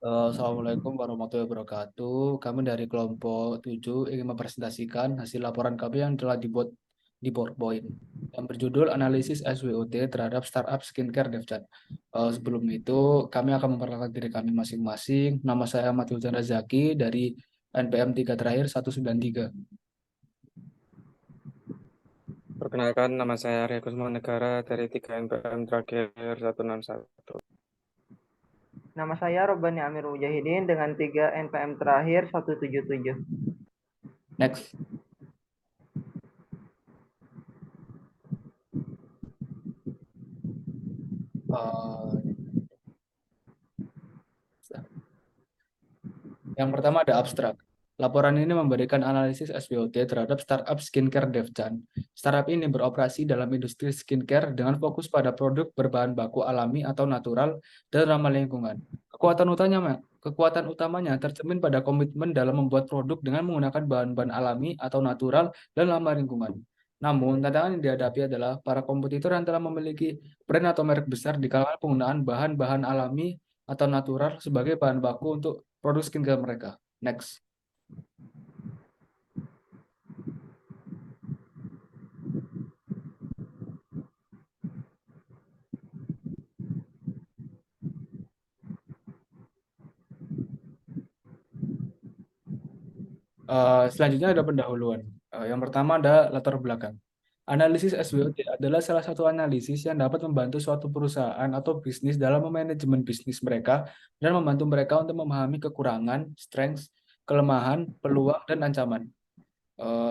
Assalamualaikum warahmatullahi wabarakatuh. Kami dari kelompok 7 ingin mempresentasikan hasil laporan kami yang telah dibuat di PowerPoint yang berjudul Analisis SWOT terhadap Startup Skincare DevChat. Sebelum itu, kami akan memperkenalkan diri kami masing-masing. Nama saya Ahmad Chandra Zaki dari NPM 3 terakhir 193. Perkenalkan, nama saya Arya Kusuma Negara dari 3 NPM terakhir 161. Nama saya Robani Amir Mujahidin dengan 3 NPM terakhir 177. Next. Uh, Yang pertama ada abstrak. Laporan ini memberikan analisis SWOT terhadap startup skincare DevChan. Startup ini beroperasi dalam industri skincare dengan fokus pada produk berbahan baku alami atau natural dan ramah lingkungan. Kekuatan utamanya tercermin pada komitmen dalam membuat produk dengan menggunakan bahan-bahan alami atau natural dan ramah lingkungan. Namun, tantangan yang dihadapi adalah para kompetitor yang telah memiliki brand atau merek besar di kalangan penggunaan bahan-bahan alami atau natural sebagai bahan baku untuk produk skincare mereka. Next. Selanjutnya ada pendahuluan. Yang pertama ada latar belakang. Analisis SWOT adalah salah satu analisis yang dapat membantu suatu perusahaan atau bisnis dalam memanajemen bisnis mereka dan membantu mereka untuk memahami kekurangan, strengths, kelemahan, peluang, dan ancaman.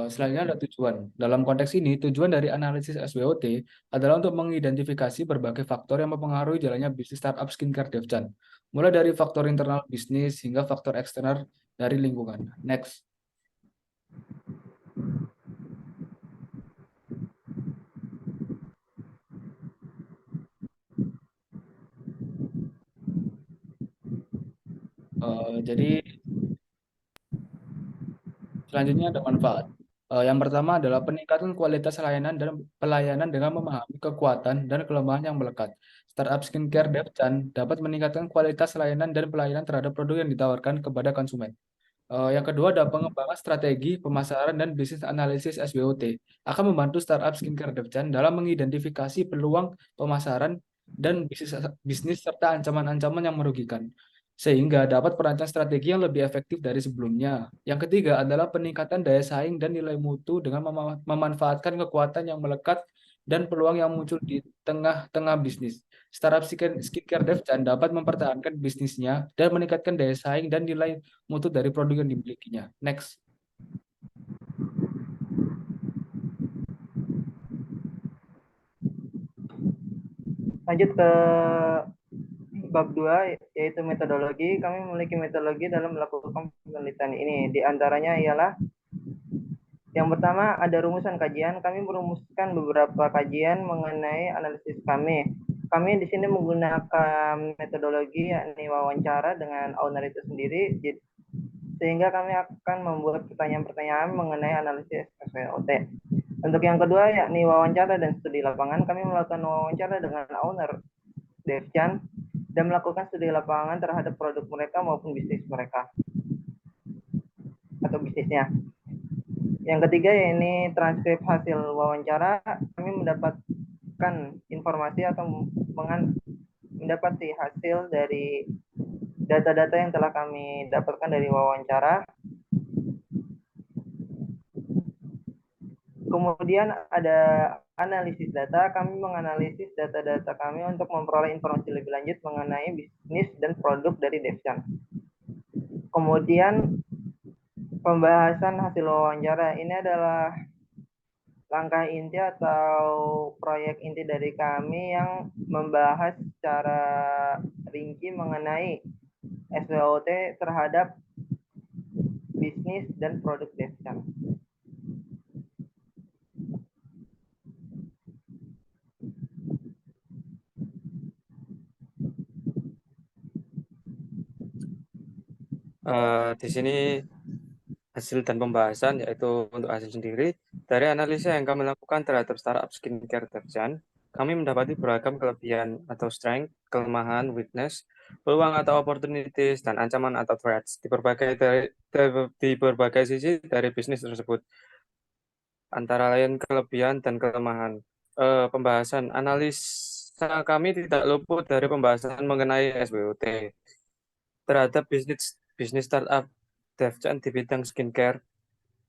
Selanjutnya ada tujuan. Dalam konteks ini, tujuan dari analisis SWOT adalah untuk mengidentifikasi berbagai faktor yang mempengaruhi jalannya bisnis startup skincare DevChan, mulai dari faktor internal bisnis hingga faktor eksternal dari lingkungan. Next. Jadi selanjutnya ada manfaat. Yang pertama adalah peningkatan kualitas layanan dan pelayanan dengan memahami kekuatan dan kelemahan yang melekat. Startup skincare DevChan dapat meningkatkan kualitas layanan dan pelayanan terhadap produk yang ditawarkan kepada konsumen. Yang kedua ada pengembangan strategi pemasaran dan bisnis analisis SWOT akan membantu startup skincare DevChan dalam mengidentifikasi peluang pemasaran dan bisnis serta ancaman-ancaman yang merugikan sehingga dapat merancang strategi yang lebih efektif dari sebelumnya. Yang ketiga adalah peningkatan daya saing dan nilai mutu dengan memanfaatkan kekuatan yang melekat dan peluang yang muncul di tengah-tengah bisnis. Startup skincare DevChan dapat mempertahankan bisnisnya dan meningkatkan daya saing dan nilai mutu dari produk yang dimilikinya. Next. Lanjut ke bab 2 yaitu metodologi. Kami memiliki metodologi dalam melakukan penelitian ini. Di antaranya ialah yang pertama ada rumusan kajian. Kami merumuskan beberapa kajian mengenai analisis kami. Kami di sini menggunakan metodologi yakni wawancara dengan owner itu sendiri, sehingga kami akan membuat pertanyaan-pertanyaan mengenai analisis SWOT. Untuk yang kedua yakni wawancara dan studi lapangan, kami melakukan wawancara dengan owner DevChan dan melakukan studi lapangan terhadap produk mereka maupun bisnis mereka atau bisnisnya. Yang ketiga yakni transkrip hasil wawancara. Kami mendapatkan informasi atau mendapati hasil dari data-data yang telah kami dapatkan dari wawancara. Kemudian ada analisis data. Kami menganalisis data-data kami untuk memperoleh informasi lebih lanjut mengenai bisnis dan produk dari DevChan. Kemudian pembahasan hasil wawancara. Ini adalah langkah inti atau proyek inti dari kami yang membahas secara rinci mengenai SWOT terhadap bisnis dan produk DevChan. Di sini hasil dan pembahasan, yaitu untuk hasil sendiri dari analisa yang kami lakukan terhadap startup skincare DevChan. kami mendapati beragam kelebihan atau strength, kelemahan, weakness, peluang atau opportunities, dan ancaman atau threats di berbagai sisi dari bisnis tersebut. Antara lain kelebihan dan kelemahan. Pembahasan analisa kami tidak luput dari pembahasan mengenai SWOT terhadap bisnis startup DevChan di bidang skincare.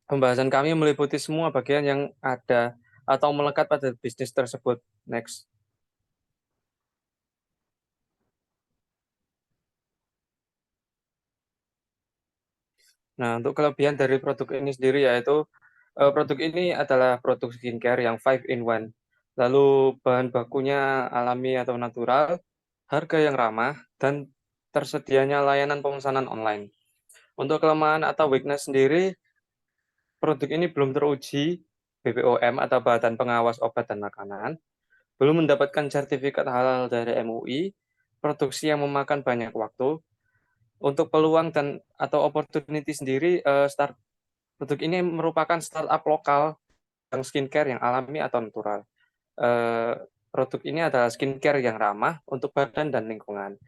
Pembahasan kami meliputi semua bagian yang ada atau melekat pada bisnis tersebut. Next. Nah, untuk kelebihan dari produk ini sendiri yaitu produk ini adalah produk skincare yang 5-in-1. Lalu bahan bakunya alami atau natural, harga yang ramah, dan tersedianya layanan pemesanan online. Untuk kelemahan atau weakness sendiri, produk ini belum teruji BPOM atau Badan Pengawas Obat dan Makanan, belum mendapatkan sertifikat halal dari MUI, produksi yang memakan banyak waktu. Untuk peluang dan atau opportunity sendiri, produk ini merupakan startup lokal yang skincare yang alami atau natural. Produk ini adalah skincare yang ramah untuk badan dan lingkungan.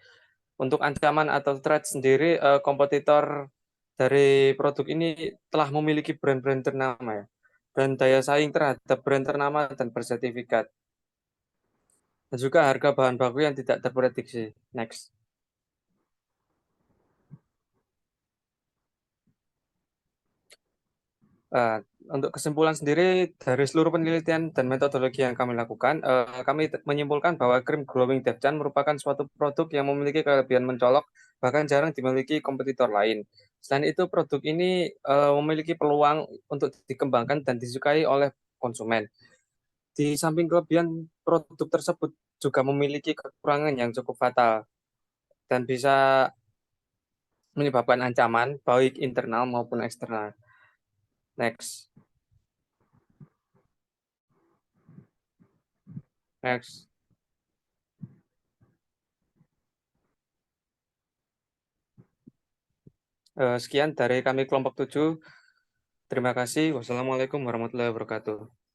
Untuk ancaman atau threat sendiri, kompetitor dari produk ini telah memiliki brand-brand ternama ya, dan daya saing terhadap brand ternama dan bersertifikat. Dan juga harga bahan baku yang tidak terprediksi. Next. Untuk kesimpulan sendiri, dari seluruh penelitian dan metodologi yang kami lakukan, kami menyimpulkan bahwa Cream Glowing DevChan merupakan suatu produk yang memiliki kelebihan mencolok, bahkan jarang dimiliki kompetitor lain. Selain itu, produk ini memiliki peluang untuk dikembangkan dan disukai oleh konsumen. Di samping kelebihan, produk tersebut juga memiliki kekurangan yang cukup fatal dan bisa menyebabkan ancaman baik internal maupun eksternal. Next. Next. Sekian dari kami kelompok 7. Terima kasih. Wassalamualaikum warahmatullahi wabarakatuh.